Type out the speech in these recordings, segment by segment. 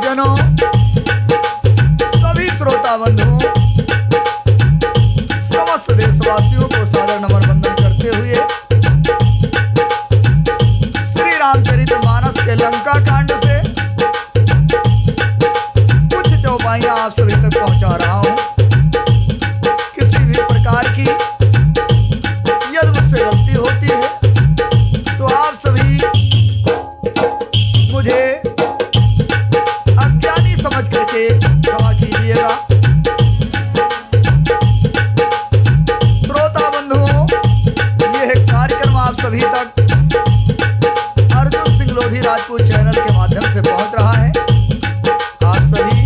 गुरुजनों, सभी श्रोता बंधुओं, समस्त देशवासियों को सादर नमन वंदन करते हुए श्री रामचरितमानस के लंका कांड से कुछ चौपाइयां आप सभी तक पहुंचा रहा हूं। किसी भी प्रकार की यदि मुझसे गलती होती है तो आप सभी मुझे अज्ञानी समझ करके क्षमा कीजिएगा। श्रोता बंधुओं, यह कार्यक्रम आप सभी तक अर्जुन सिंह लोधी राजपूत चैनल के माध्यम से पहुंच रहा है। आप सभी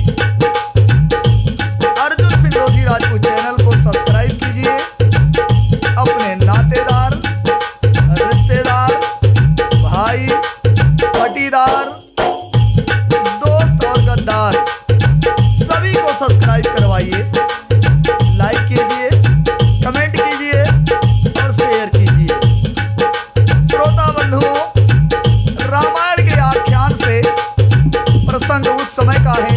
अर्जुन सिंह लोधी राजपूत चैनल को सब्सक्राइब कीजिए। अपने नातेदार, रिश्तेदार, भाई, पटीदार, दोस्त और गद्दार सभी को सब्सक्राइब करवाइए, लाइक कीजिए, कमेंट कीजिए और शेयर कीजिए। श्रोता बंधुओं, रामायण के आख्यान से प्रसंग उस समय का है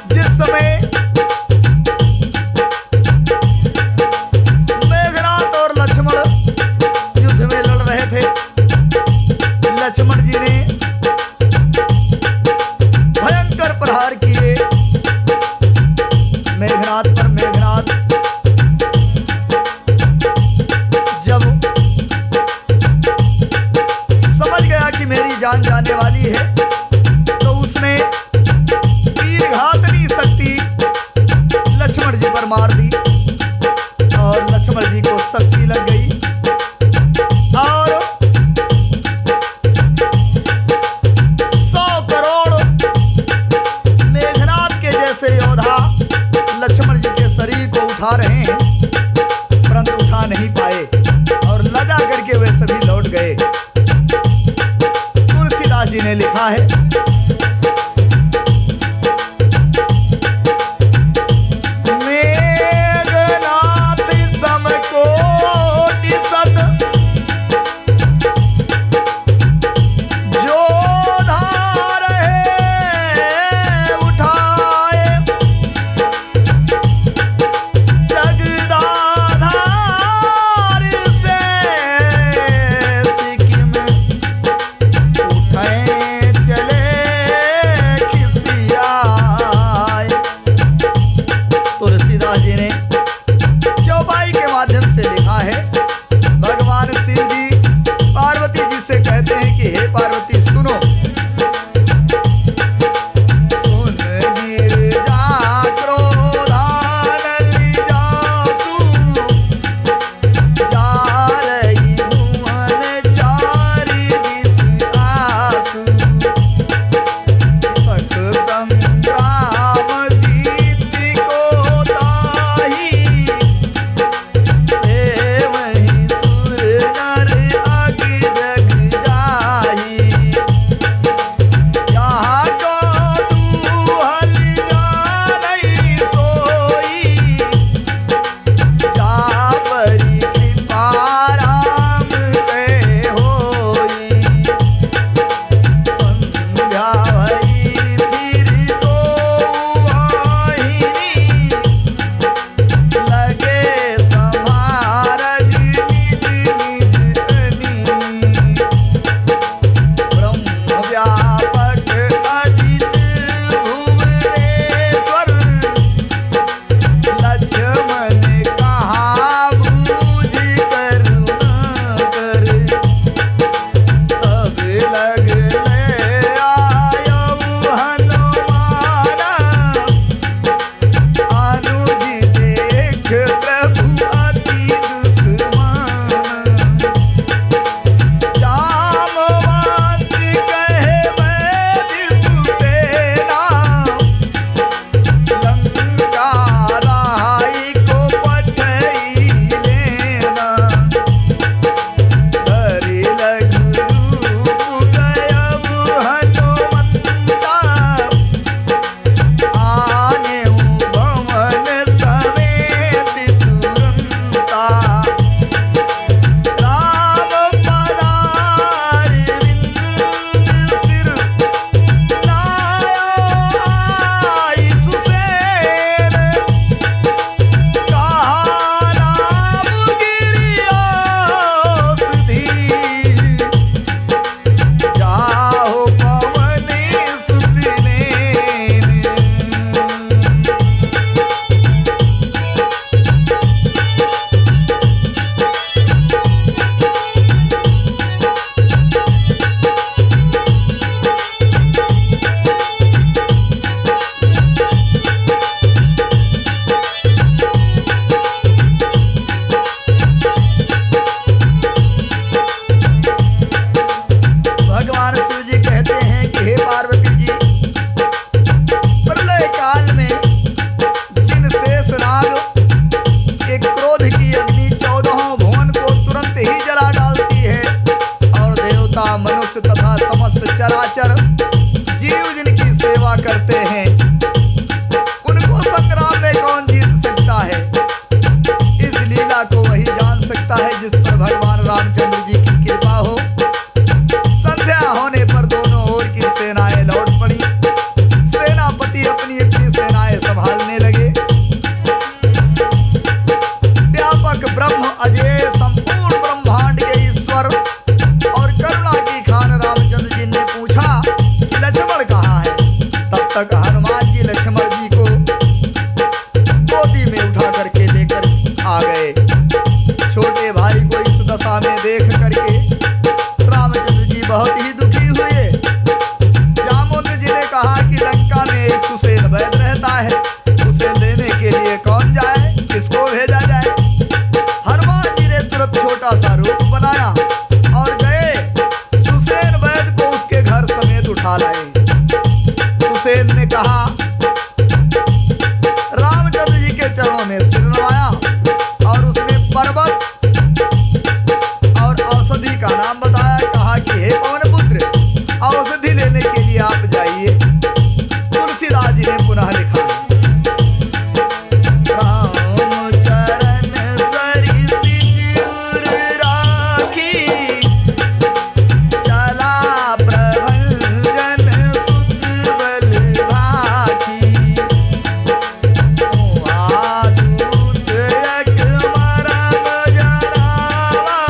जिस समय मेघनाथ और लक्ष्मण युद्ध में लड़ रहे थे। लक्ष्मण जी ने भयंकर प्रहार किए मेघनाथ पर। मेघनाथ जब समझ गया कि मेरी जान जाने वाली है तो उसने तीरघातनी शक्ति लक्ष्मण जी पर मार दी और लक्ष्मण जी को शक्ति लग गई और 100 करोड़ मेघनाथ के जैसे योद्धा लक्ष्मण जी के शरीर को उठा रहे हैं परंतु उठा नहीं पाए और लगा करके वे सभी लौट गए। तुलसीदास जी ने लिखा है, मेघनाथ समकोटि सत जो धार है उठाए, जगदाधार से सिक्किम उठाए चले तक हनुमान जी लक्ष्मण जी को गोदी में उठा करके लेकर आ गए। छोटे भाई को इस दशा में देख करके रामचंद्र जी बहुत ही दुखी हुए। जामवंत जी ने कहा कि लंका में एक सुसेन वैद रहता है, उसे लेने के लिए कौन जाए, किसको भेजा जाए। हनुमान जी ने तुरंत छोटा सा रूप बनाया और गए सुसेन वैद को उसके घर समेत उठा लाए। सुसेन ने कहा, रामचंद्र जी के चरणों में सिर नवाया और उसने पर्वत और औषधि का नाम बताया। कहा कि हे पवन पुत्र, औषधि लेने के लिए आप जाइए। तुलसीदास जी ने पुनः लिखा, राम चरण सरिस सिर राखी, चला प्रभंजन सुत बल भाखी, दूत एक मरम जरावा,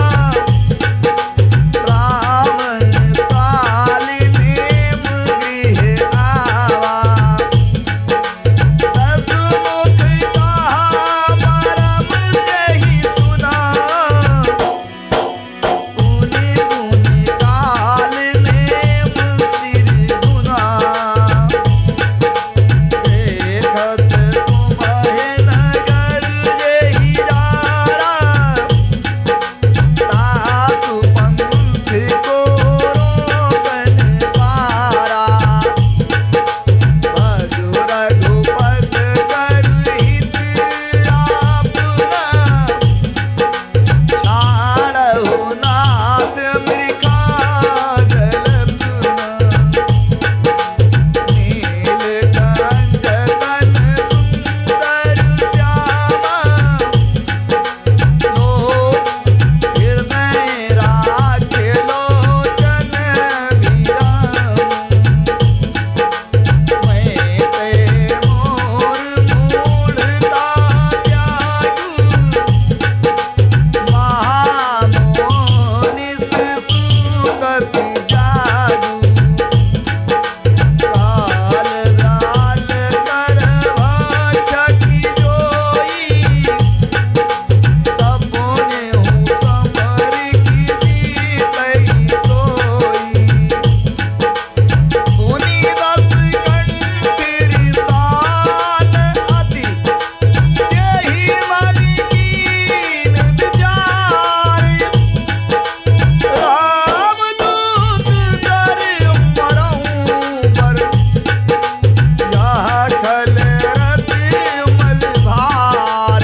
रावण पालिन गृह आवा, दस मुख कहा मरम कही सुना, पुनि पुनि काल नेम सिर धुना, देखत तुम्हें नगर जेहि जारा, दासु पंथ को रोकन पारा, भजु रघुपत करु हित आपना, छाड़हु नाथ मृखा जलपुना, नीलकंठ तन सुंदर श्यामा, लोक हृदय राखे लोचन विराम, मैं ते मोर मूढ़ता त्यागू, महामोनिस सुगति जागू, काल व्याल करवा छकी जोई, सपने हूँ समर की जीतई सोई, सुनी दस कंठ रिसान अति, तेहि मन कीन विचार, रामदूत कर मरऊं पर, यह खल रति मल भार।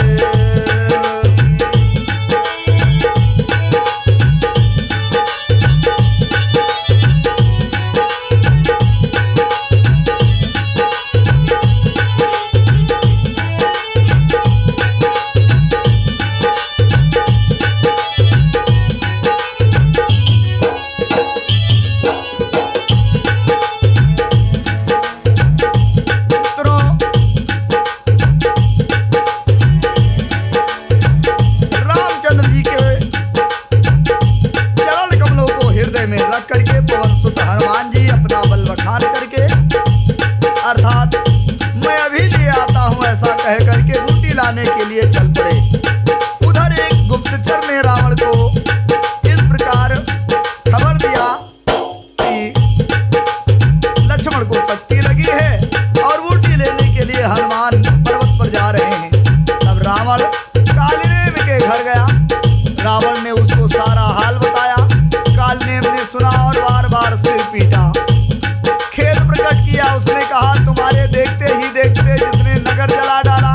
मित्रों, रामचंद्र जी के चरण कमलों को हृदय में रख करके पवन सुत हनुमान जी अपना बल बखान करके, अर्थात मैं अभी ले आता हूँ ऐसा कह करके बूटी लाने के लिए चल पड़े। उधर एक गुप्तचर ने रावण को इस प्रकार खबर दिया कि लक्ष्मण को शक्ति लगी है और बूटी लेने के लिए हनुमान पर्वत पर जा रहे हैं। तब रावण कालनेम के घर गया। रावण ने उसको सारा हाल बताया। कालनेम ने सुना और बार बार सिर पीटा, खेद प्रकट किया। उसने कहा, तुम्हारे देखते ही देखते जिसने नगर जला डाला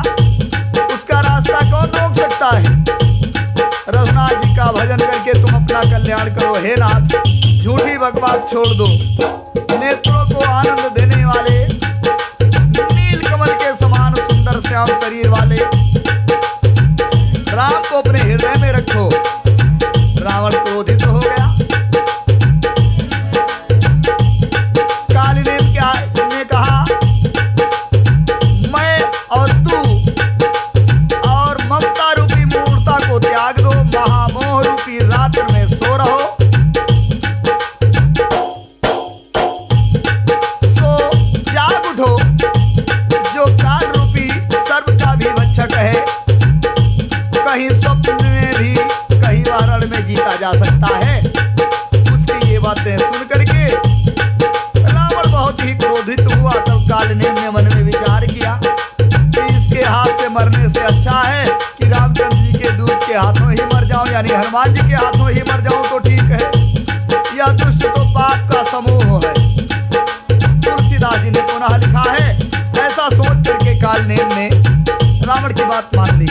उसका रास्ता कौन रोक सकता है। रघुनाथ जी का भजन करके तुम अपना कल्याण करो। हे नाथ, झूठी बकवास छोड़ दो। नेत्रों को आनंद देने वाले, नील कमल के समान सुंदर श्याम शरीर वाले राम को अपने हृदय में रखो। रावण क्रोधित हो गया। कालीनेम ने कहा, मैं और तू और ममता रूपी मूर्ता को त्याग दो, महामोह रूपी रात्र में सो रहो। सो जाग उठो जा सकता है। उसकी ये बातें सुन करके रावण बहुत ही क्रोधित हुआ। तब कालनेम ने मन में विचार किया कि इसके हाथ से मरने से अच्छा है कि रामचंद्र जी के दूत के हाथों ही मर जाऊं, यानी हनुमान जी के हाथों ही मर जाऊं तो ठीक है। यह दुष्ट तो पाप का समूह है। तुलसीदास जी ने पुनः लिखा है, ऐसा सोच करके कालनेम ने रावण की बात मान ली।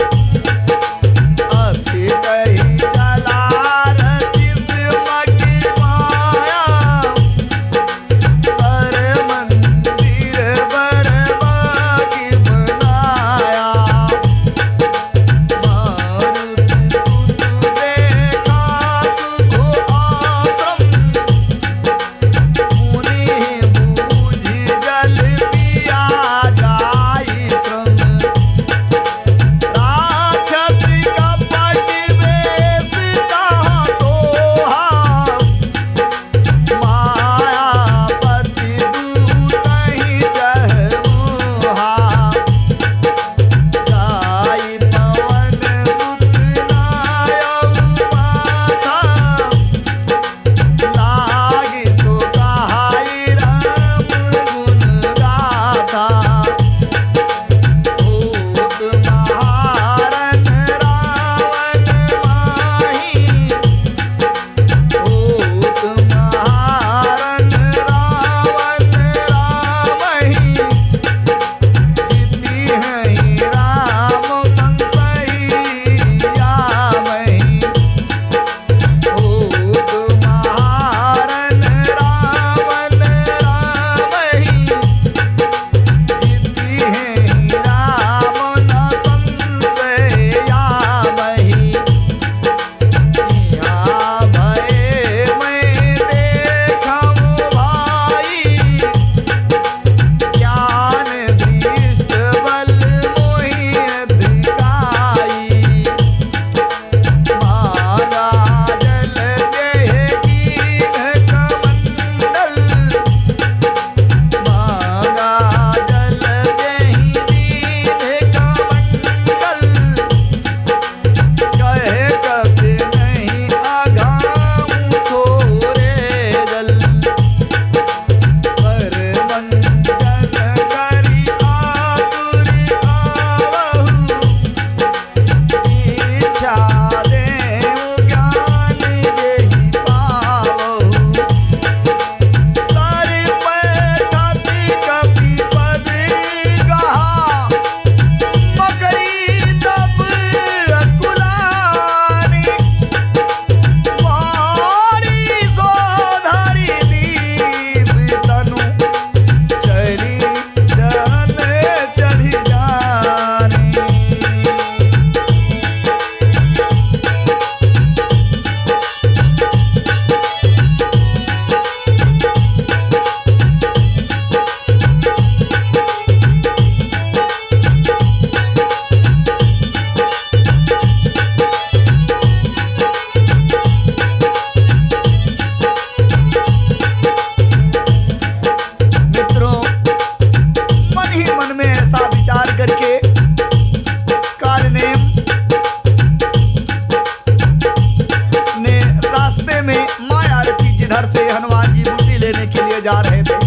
जा रहे थे।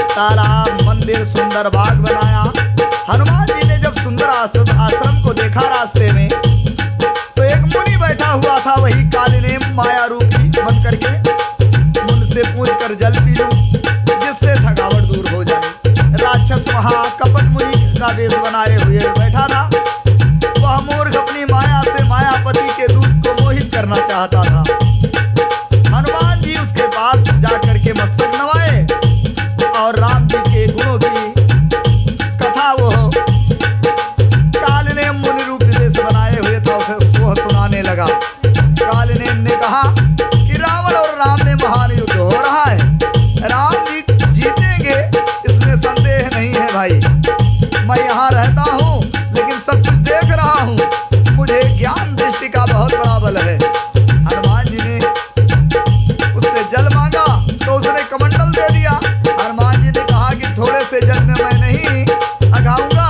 तालाब, मंदिर, सुंदर बाग बनाया। हनुमान जी ने जब सुंदर आश्रम को देखा रास्ते में, तो एक मुनि बैठा हुआ था, वही कालनेम माया रूपी बन करके। मुन से पूछ कर जल पी लूं जिससे थकावट दूर हो जाए। राक्षस वहाँ कपट मुनि का वेश बनाए हुए बैठा था। वह मूर्ख अपनी माया से मायापति के दूत को मोहित करना चाहता था। हनुमान जी उसके पास जाकर के मस्तक नवाए और राम जी के गुणों की कथा वो कालनेम मुनि रूप से बनाए हुए था वो सुनाने लगा। कालनेम ने कहा कि रावण और राम में महान युद्ध हो रहा है। राम जी जीतेंगे इसमें संदेह नहीं है भाई। मैं यहाँ रहता हूँ लेकिन सब कुछ देख रहा हूँ। मुझे ज्ञान दृष्टि का बहुत बड़ा बल है। हनुमान जी ने उससे जल मांगा तो उसने कमंडल दे दिया। हनुमान जी ने कहा कि थोड़े से जल में मैं नहीं अघाऊंगा।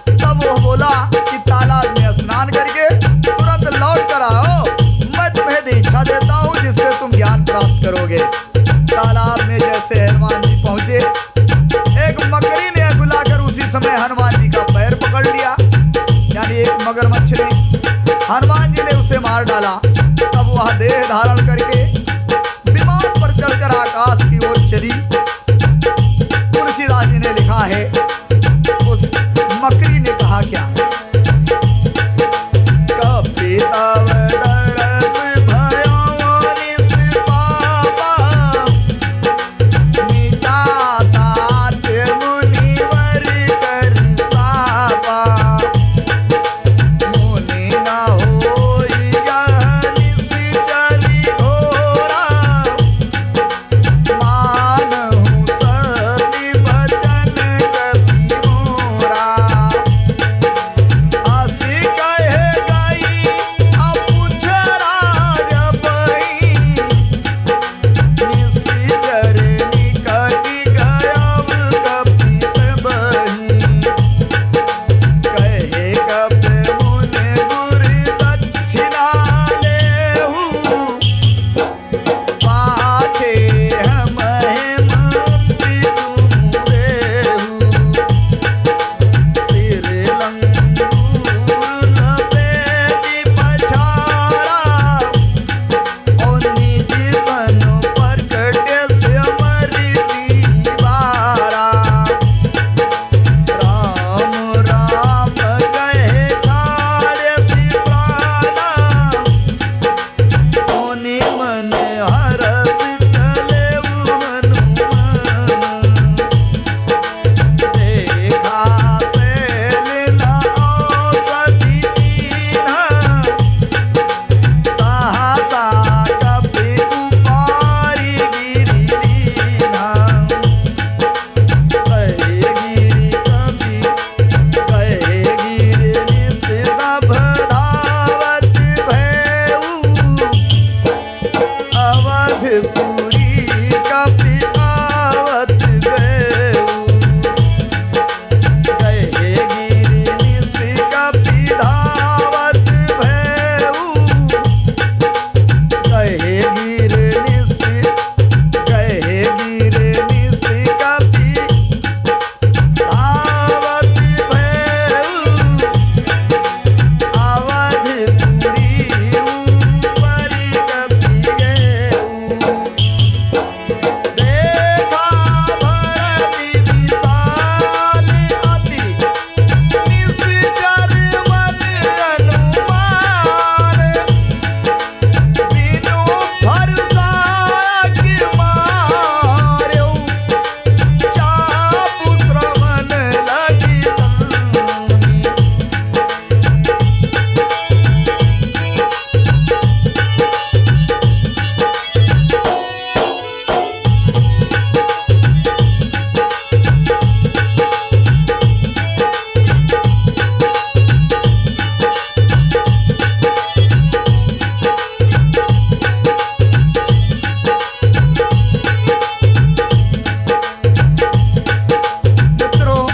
तब वो बोला कि तालाब में स्नान करके तुरंत लौट कर आओ, मैं तुम्हें दीक्षा देता डाला। तब वह देह धारण करके विमान पर चढ़कर आकाश की ओर चली। तुलसीदास जी ने लिखा है, उस मकरी ने कहा क्या, कपितव दरस भयो निस पापा, मिटा तात मुनिवर कर सापा, मुनि न होई यह निश्चरी घोरा, मानहु सति बचन कपि मोरा, आसी कहे गई अपुछ राज बही, निश्चर निकट गयव कपित बही, कहे कप मुनि गुर दक्षिणा लेहु, पाछे हमहि मंत्री तुम देहु, सिर लंगूर लपेटि पछाड़ा, और निज बन प्रकट से अमरि दीवारा, राम राम कहे छाड़े सी प्राणा, सोनि मन हरस चले हनुमान, देखा शैल न औषधि दीन्हा, सहसा कपि उपारि गिरि लीन्हा, कहे गिरि कपि कहे गिरि निसनभ धावत भयउ, अवधपुरी कपि आवत गयउ, कहे गिरि निस कपि धावत भयउ, कहे गिरि निस कपि धावत भयउ, अवधपुरी ऊपरि कपि गयउ, देखा भरति विशाल अति, निश्चर मन हनुमान, बिनु भरोसा कि मार्यो, चापु श्रवण लगी तानी, मित्रों,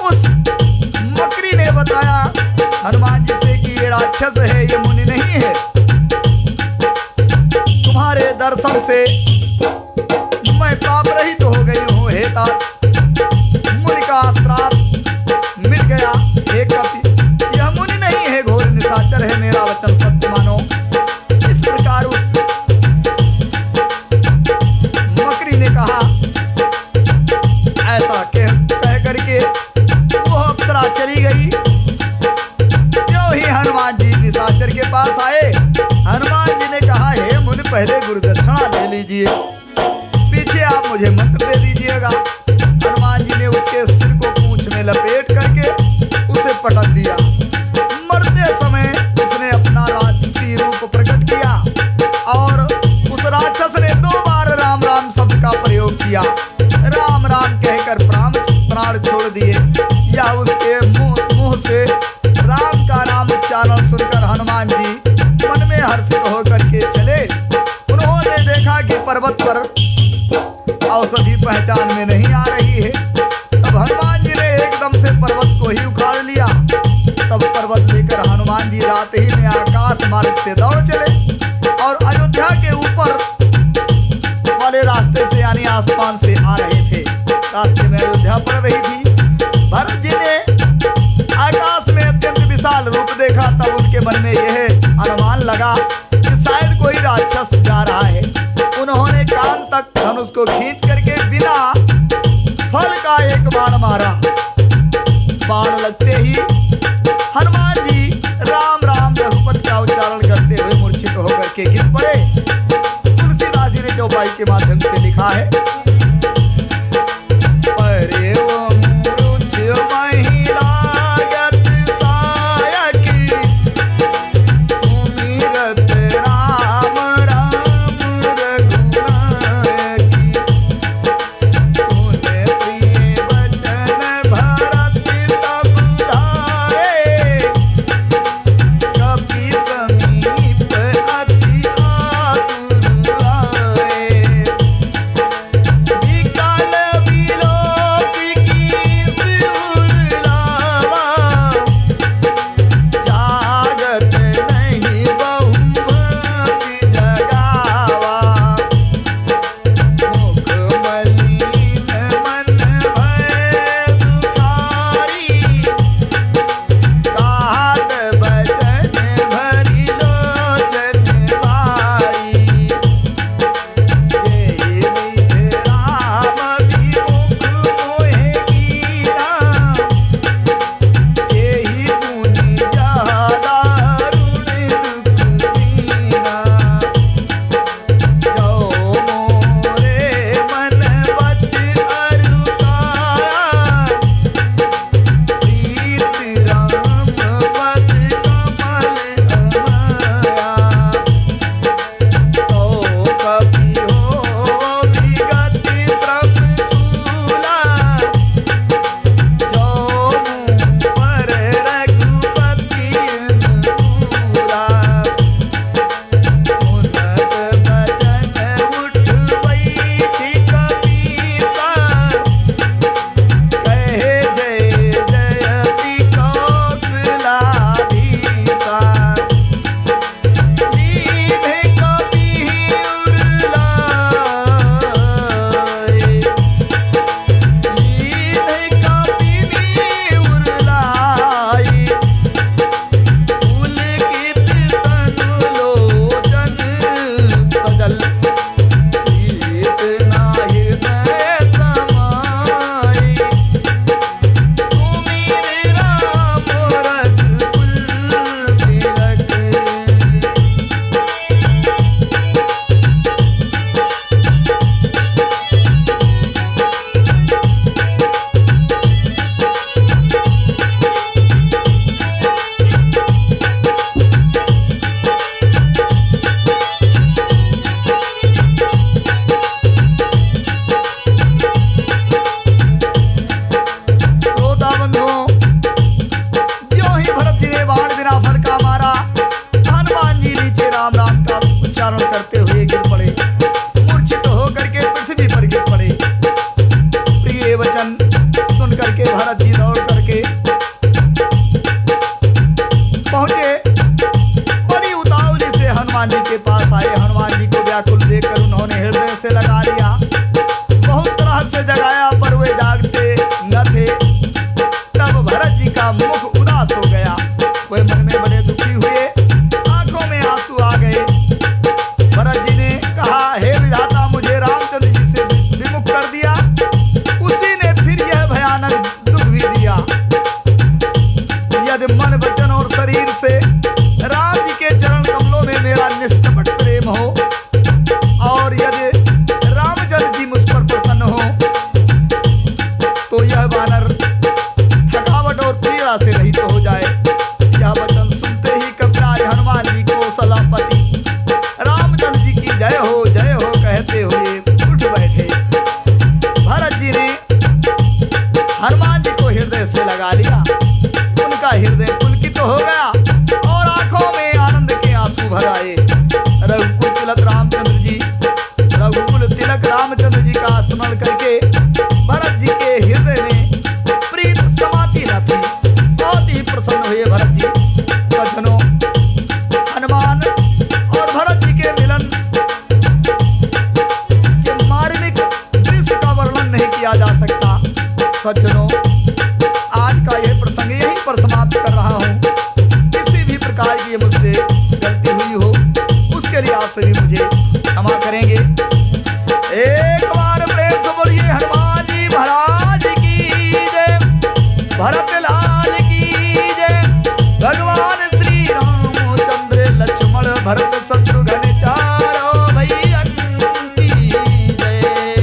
उस मकरी ने बताया हनुमान जी से कि ये राक्षस है, ये मुनि नहीं है। तुम्हारे दर्शन से मैं पाप रहित हो गई हूँ। हे तात, मुनि का श्राप मिट गया। हे कपि, यह मुनि नहीं है, घोर निशाचर है, मेरा वचन सत्य मानो। इस प्रकार उस मकरी ने कहा। ऐसा कह करके वो अप्सरा चली गई। क्यों ही हनुमान जी निशाचर के पास आए। हनुमान जी ने कहा, हे मुनि, पहले गुरुदक्षिणा ले लीजिए, पीछे आप मुझे मंत्र दे दीजिएगा। हनुमान जी ने उसके सिर को पूंछ में लपेट करके उसे पटक दिया। मरते समय उसने अपना राक्षसी रूप प्रकट किया और उस राक्षस ने 2 बार राम राम शब्द का प्रयोग किया। राम राम कहकर प्राण छोड़ दिए। या उसके मुंह से राम का नाम उच्चारण सुनकर हनुमान जी मन में हर्षित होकर के चले। उन्होंने देखा कि पर्वत पर औषधि पहचान में नहीं आ रही है। तब हनुमान जी ने एकदम से पर्वत को ही उखाड़ लिया। तब पर्वत लेकर हनुमान जी रात ही में आकाश मार्ग से दौड़ चले और अयोध्या के ऊपर वाले रास्ते से यानी आसमान से आ रहे थे। रास्ते में अयोध्या पड़ रही थी। भरत जी ने आकाश में अत्यंत विशाल रूप देखा। तब उनके मन में यह लगा कि शायद कोई राक्षस जा रहा है। उन्होंने कान तक धनुष को खींच करके बिना फल का एक बाण मारा। बाण लगते ही हनुमान जी राम राम रघुपति का उच्चारण करते हुए मूर्छित होकर के गिर पड़े। तुलसीदास जी ने चौपाई के माध्यम से लिखा है, परे वो मूर्छ महिला गत सायकी, सुमिरत राम राम रघुनायकी, तूने प्रिय वचन भरत तब धाये, कपि समीप अति आतुर आए, विकल विलोक कीस उर्लावा, जागत नहीं बहुमति जगावा, मुख मलिन मन भय दुखारी, काहत बचन भरी लोचन बारी, जेहि विधि राम विमुख मोहि कीरा, एहि पुनि जहाँ दारुण दुख दीना, जो मोरे मन वच अरु काया, प्रीत राम पद कमल अमाया, तो कपि हो विगत त्रपशूला, जो मुँह पर रघुपति अनुकूला, सुनत बचन उठ बैठी कपीसा, कहे जय जयति कौशलाधीसा, लीन्ह कपिहि उरलाए, लीन्ह कपिनि उरलाए, पुलकित तनु लोचन सजल, प्रीत ना हृदय समाए, सुमिर राम रघुकुल तिलक। श्रोता बंधुओं, ज्यों ही भरत जी ने बाण बिना फल का मारा, हनुमान जी नीचे राम राम का उच्चारण करते हुए गिर पड़े। मूर्छित होकर के पृथ्वी पर गिर पड़े। प्रिय वचन सुन करके भरत जी दौड़ करके पहुंचे। बड़ी उतावली से हनुमान जी के पास आए। हनुमान जी को व्याकुल देखकर उन्होंने हृदय से लगा लिया। बहुत तरह से जगाया पर वे जागते न थे। तब भरत जी का मुख उदास हो गया। वे मन में बड़े दुखी हुए, आंखों में आंसू आ गए। भरत जी ने कहा, हे विधाता, मुझे रामचंद्र जी से विमुख कर दिया। उसी ने फिर यह भयानक दुख भी दिया। यदि मन वचन और शरीर से राम जी के चरण कमलों में मेरा निष्कपट प्रेम हो, और यदि रामचंद्र जी मुझ पर प्रसन्न हो, तो यह वानर थकावट और पीड़ा से रहित हो जाए। यह वचन सुनते ही कपिराज हनुमान जी को सलापति रामचंद्र जी की जय हो कहते हुए उठ बैठे। भरत जी ने हनुमान जी को हृदय से लगा लिया। उनका हृदय पुलकित हो गया और आंखों में आनंद के आंसू भर आए। रघुकुल तिलक रामचंद्र जी, रघुकुल तिलक रामचंद्र जी का स्मरण करके भरत जी के हृदय में प्रीत समाती न थी। बहुत ही प्रसन्न हुए भरत जी। सज्जनों, हनुमान और भरत जी के मिलन के मार्मिक दृश्य का वर्णन नहीं किया जा सकता। सज्जनों,